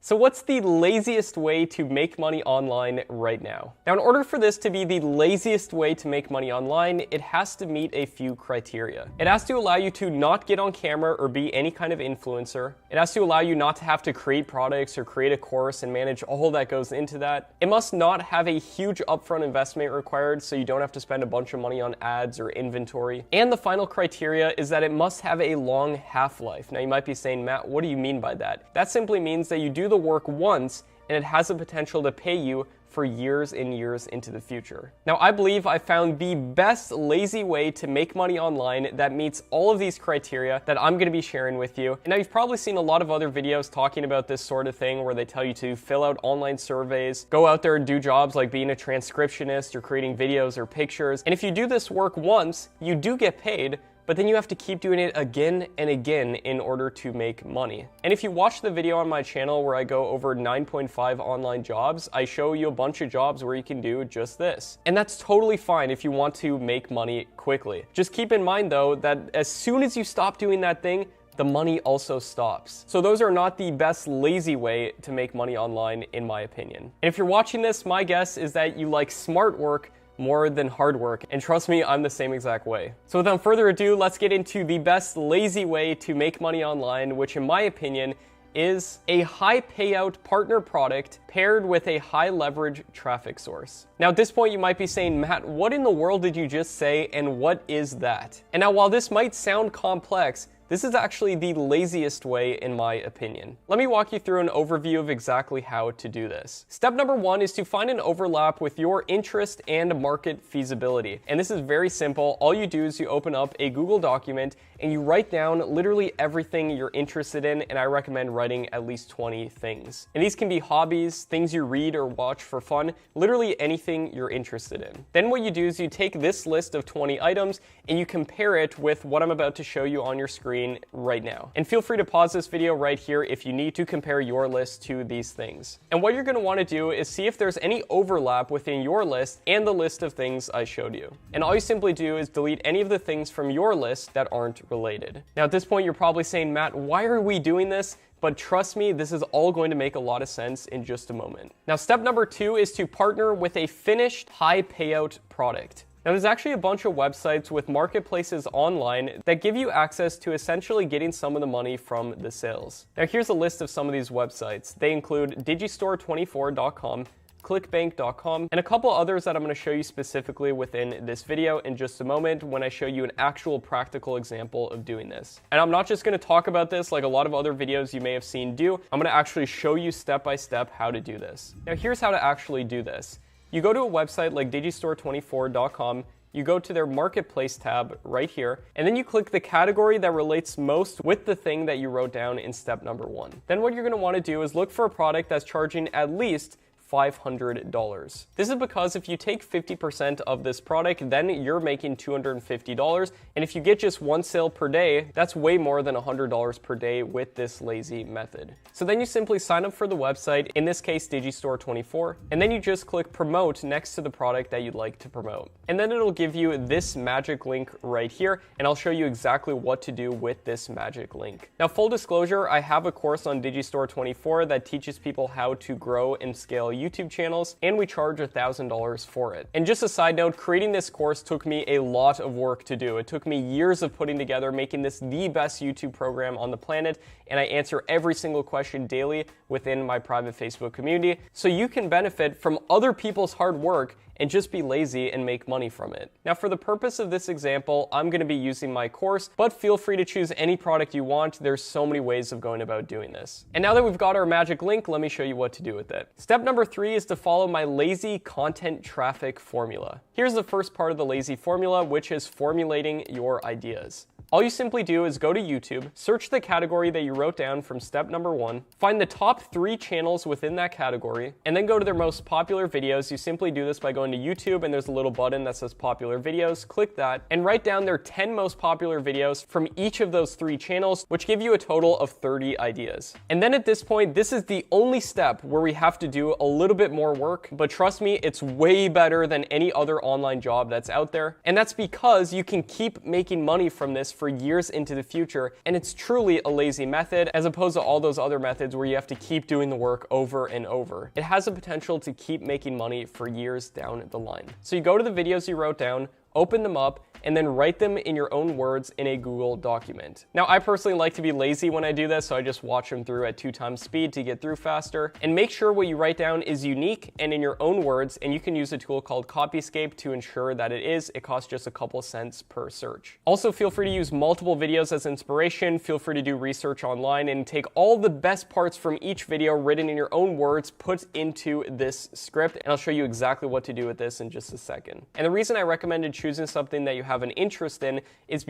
So what's the laziest way to make money online right now? Now, in order for this to be the laziest way to make money online, it has to meet a few criteria. It has to allow you to not get on camera or be any kind of influencer. It has to allow you not to have to create products or create a course and manage all that goes into that. It must not have a huge upfront investment required, so you don't have to spend a bunch of money on ads or inventory. And the final criteria is that it must have a long half-life. Now, you might be saying, Matt, what do you mean by that? That simply means that you do the work once and it has the potential to pay you for years and years into the future. Now, I believe I found the best lazy way to make money online that meets all of these criteria that I'm gonna be sharing with you. And now you've probably seen a lot of other videos talking about this sort of thing where they tell you to fill out online surveys, go out there and do jobs like being a transcriptionist or creating videos or pictures. And if you do this work once, you do get paid, but then you have to keep doing it again and again in order to make money. And if you watch the video on my channel where I go over 9.5 online jobs, I show you a bunch of jobs where you can do just this. And that's totally fine if you want to make money quickly. Just keep in mind though that as soon as you stop doing that thing, the money also stops. So those are not the best lazy way to make money online, in my opinion. And if you're watching this, my guess is that you like smart work more than hard work, and trust me, I'm the same exact way. So without further ado, let's get into the best lazy way to make money online, which in my opinion is a high payout partner product paired with a high leverage traffic source. Now at this point you might be saying, Matt, what in the world did you just say and what is that? And now while this might sound complex, this is actually the laziest way in my opinion. Let me walk you through an overview of exactly how to do this. Step number one is to find an overlap with your interest and market feasibility. And this is very simple. All you do is you open up a Google document and you write down literally everything you're interested in, and I recommend writing at least 20 things. And these can be hobbies, things you read or watch for fun, literally anything you're interested in. Then what you do is you take this list of 20 items and you compare it with what I'm about to show you on your screen right now. And feel free to pause this video right here if you need to compare your list to these things. And what you're going to want to do is see if there's any overlap within your list and the list of things I showed you. And all you simply do is delete any of the things from your list that aren't related. Now at this point you're probably saying, Matt, why are we doing this? But trust me, this is all going to make a lot of sense in just a moment. Now step number two is to partner with a finished high payout product. Now there's actually a bunch of websites with marketplaces online that give you access to essentially getting some of the money from the sales. Now here's a list of some of these websites. They include digistore24.com, clickbank.com, and a couple others that I'm going to show you specifically within this video in just a moment when I show you an actual practical example of doing this. And I'm not just going to talk about this like a lot of other videos you may have seen do. I'm going to actually show you step by step how to do this. Now here's how to actually do this. You go to a website like digistore24.com, you go to their marketplace tab right here, and then you click the category that relates most with the thing that you wrote down in step number one. Then what you're going to want to do is look for a product that's charging at least $500. This is because if you take 50% of this product, then you're making $250. And if you get just one sale per day, that's way more than $100 per day with this lazy method. So then you simply sign up for the website, in this case, Digistore24, and then you just click promote next to the product that you'd like to promote. And then it'll give you this magic link right here, and I'll show you exactly what to do with this magic link. Now, full disclosure, I have a course on Digistore24 that teaches people how to grow and scale YouTube channels, and we charge $1,000 for it. And just a side note, creating this course took me a lot of work to do. It took me years of putting together, making this the best YouTube program on the planet, and I answer every single question daily within my private Facebook community, so you can benefit from other people's hard work and just be lazy and make money from it. Now, for the purpose of this example, I'm going to be using my course, but feel free to choose any product you want. There's so many ways of going about doing this. And now that we've got our magic link, let me show you what to do with it. Step number three is to follow my lazy content traffic formula. Here's the first part of the lazy formula, which is formulating your ideas. All you simply do is go to YouTube, search the category that you wrote down from step number one, find the top 3 channels within that category, and then go to their most popular videos. You simply do this by going to YouTube, and there's a little button that says popular videos. Click that and write down their 10 most popular videos from each of those 3 channels, which give you a total of 30 ideas. And then at this point, this is the only step where we have to do a little bit more work, but trust me, it's way better than any other online job that's out there. And that's because you can keep making money from this for years into the future, and it's truly a lazy method as opposed to all those other methods where you have to keep doing the work over and over. It has the potential to keep making money for years down the line. So you go to the videos you wrote down, open them up, and then write them in your own words in a Google document. Now, I personally like to be lazy when I do this, so I just watch them through at 2 times speed to get through faster. And make sure what you write down is unique and in your own words, and you can use a tool called Copyscape to ensure that it is. It costs just a couple cents per search. Also, feel free to use multiple videos as inspiration. Feel free to do research online and take all the best parts from each video written in your own words, put into this script, and I'll show you exactly what to do with this in just a second. And the reason I recommended choosing something that you have an interest in is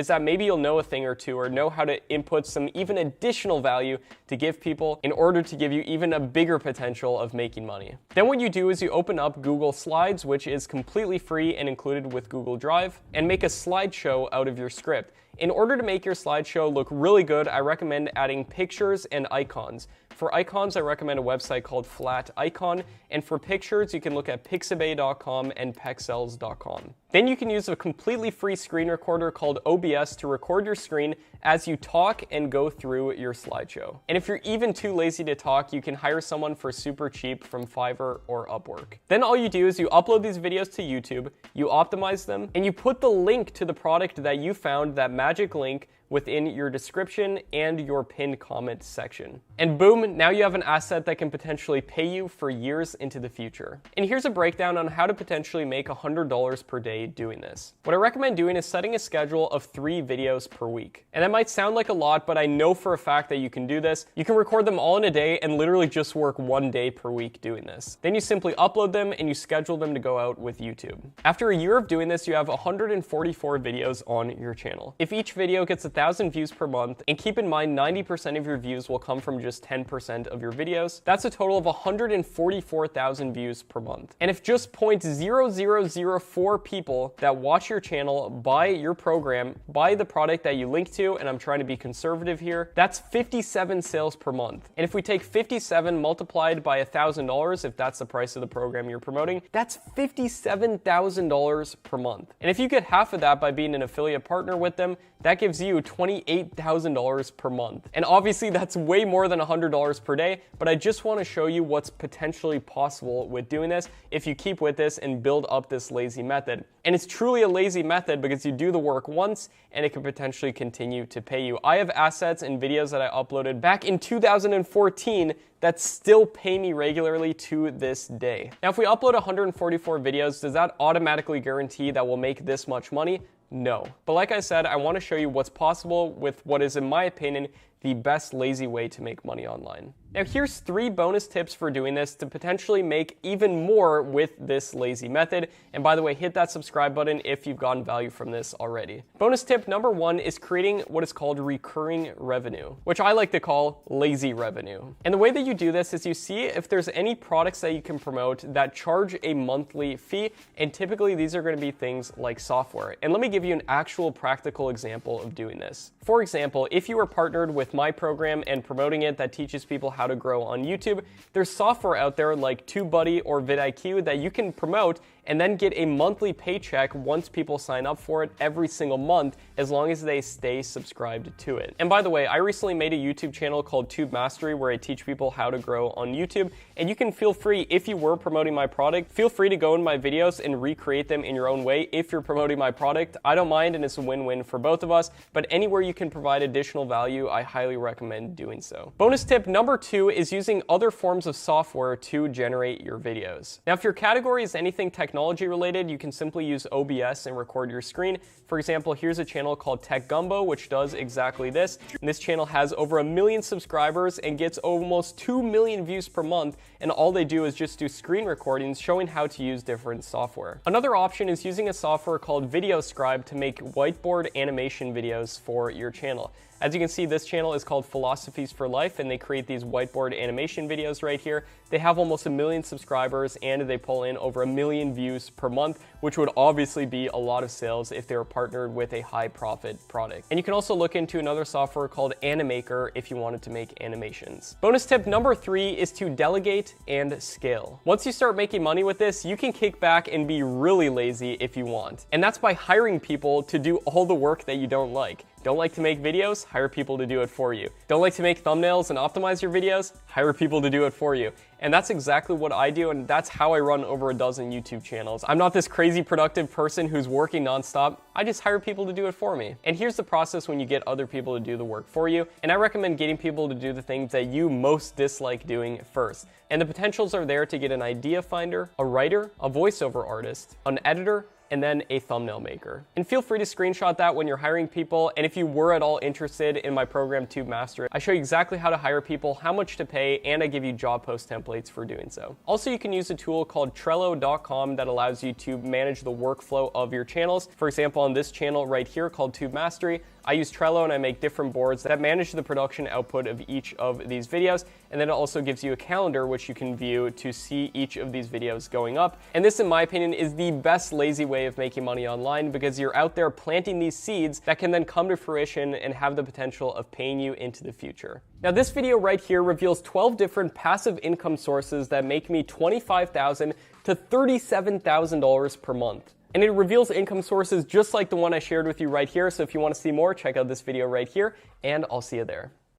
that maybe you'll know a thing or two or know how to input some even additional value to give people in order to give you even a bigger potential of making money. Then what you do is you open up Google Slides, which is completely free and included with Google Drive, and make a slideshow out of your script. In order to make your slideshow look really good, I recommend adding pictures and icons. For icons, I recommend a website called Flat Icon, and for pictures, you can look at pixabay.com and pexels.com. Then you can use a completely free screen recorder called OBS to record your screen as you talk and go through your slideshow. And if you're even too lazy to talk, you can hire someone for super cheap from Fiverr or Upwork. Then all you do is you upload these videos to YouTube, you optimize them, and you put the link to the product that you found, that magic link, within your description and your pinned comment section. And boom, now you have an asset that can potentially pay you for years into the future. And here's a breakdown on how to potentially make $100 per day doing this. What I recommend doing is setting a schedule of 3 videos per week. And that might sound like a lot, but I know for a fact that you can do this. You can record them all in a day and literally just work 1 day per week doing this. Then you simply upload them and you schedule them to go out with YouTube. After a year of doing this, you have 144 videos on your channel. If each video gets 1,000 views per month, and keep in mind 90% of your views will come from just 10% of your videos, that's a total of 144,000 views per month. And if just 0.0004 people that watch your channel buy your program, buy the product that you link to, and I'm trying to be conservative here, that's 57 sales per month. And if we take 57 multiplied by $1,000, if that's the price of the program you're promoting, that's $57,000 per month. And if you get half of that by being an affiliate partner with them, that gives you $28,000 per month. And obviously that's way more than $100 per day, but I just want to show you what's potentially possible with doing this if you keep with this and build up this lazy method. And it's truly a lazy method because you do the work once and it can potentially continue to pay you. I have assets and videos that I uploaded back in 2014 that still pay me regularly to this day. Now, if we upload 144 videos, does that automatically guarantee that we'll make this much money? No. But like I said, I want to show you what's possible with what is, in my opinion, the best lazy way to make money online. Now here's 3 bonus tips for doing this to potentially make even more with this lazy method. And by the way, hit that subscribe button if you've gotten value from this already. Bonus tip number 1 is creating what is called recurring revenue, which I like to call lazy revenue. And the way that you do this is you see if there's any products that you can promote that charge a monthly fee, and typically these are going to be things like software. And let me give you an actual practical example of doing this. For example, if you are partnered with my program and promoting it that teaches people how to grow on YouTube, there's software out there like TubeBuddy or vidIQ that you can promote and then get a monthly paycheck once people sign up for it every single month, as long as they stay subscribed to it. And by the way, I recently made a YouTube channel called Tube Mastery where I teach people how to grow on YouTube, and you can feel free, if you were promoting my product, feel free to go in my videos and recreate them in your own way if you're promoting my product. I don't mind, and it's a win-win for both of us, but anywhere you can provide additional value, I highly recommend doing so. Bonus tip number 2 is using other forms of software to generate your videos. Now, if your category is anything technology related, you can simply use OBS and record your screen. For example, here's a channel called Tech Gumbo, which does exactly this. And this channel has over 1 million subscribers and gets almost 2 million views per month. And all they do is just do screen recordings showing how to use different software. Another option is using a software called VideoScribe to make whiteboard animation videos for your channel. As you can see, this channel is called Philosophies for Life, and they create these whiteboard animation videos right here. They have almost 1 million subscribers, and they pull in over 1 million views views per month, which would obviously be a lot of sales if they were partnered with a high profit product. And you can also look into another software called Animaker if you wanted to make animations. Bonus tip number 3 is to delegate and scale. Once you start making money with this, you can kick back and be really lazy if you want. And that's by hiring people to do all the work that you don't like. Don't like to make videos? Hire people to do it for you. Don't like to make thumbnails and optimize your videos? Hire people to do it for you. And that's exactly what I do, and that's how I run over a dozen YouTube channels. I'm not this crazy productive person who's working nonstop. I just hire people to do it for me. And here's the process when you get other people to do the work for you. And I recommend getting people to do the things that you most dislike doing first. And the potentials are there to get an idea finder, a writer, a voiceover artist, an editor, and then a thumbnail maker. And feel free to screenshot that when you're hiring people. And if you were at all interested in my program Tube Master, I show you exactly how to hire people, how much to pay, and I give you job post templates for doing so. Also, you can use a tool called Trello.com that allows you to manage the workflow of your channels. For example, on this channel right here called Tube Mastery, I use Trello and I make different boards that manage the production output of each of these videos. And then it also gives you a calendar which you can view to see each of these videos going up. And this, in my opinion, is the best lazy way of making money online because you're out there planting these seeds that can then come to fruition and have the potential of paying you into the future. Now, this video right here reveals 12 different passive income sources that make me $25,000 to $37,000 per month. And it reveals income sources just like the one I shared with you right here. So if you want to see more, check out this video right here, and I'll see you there.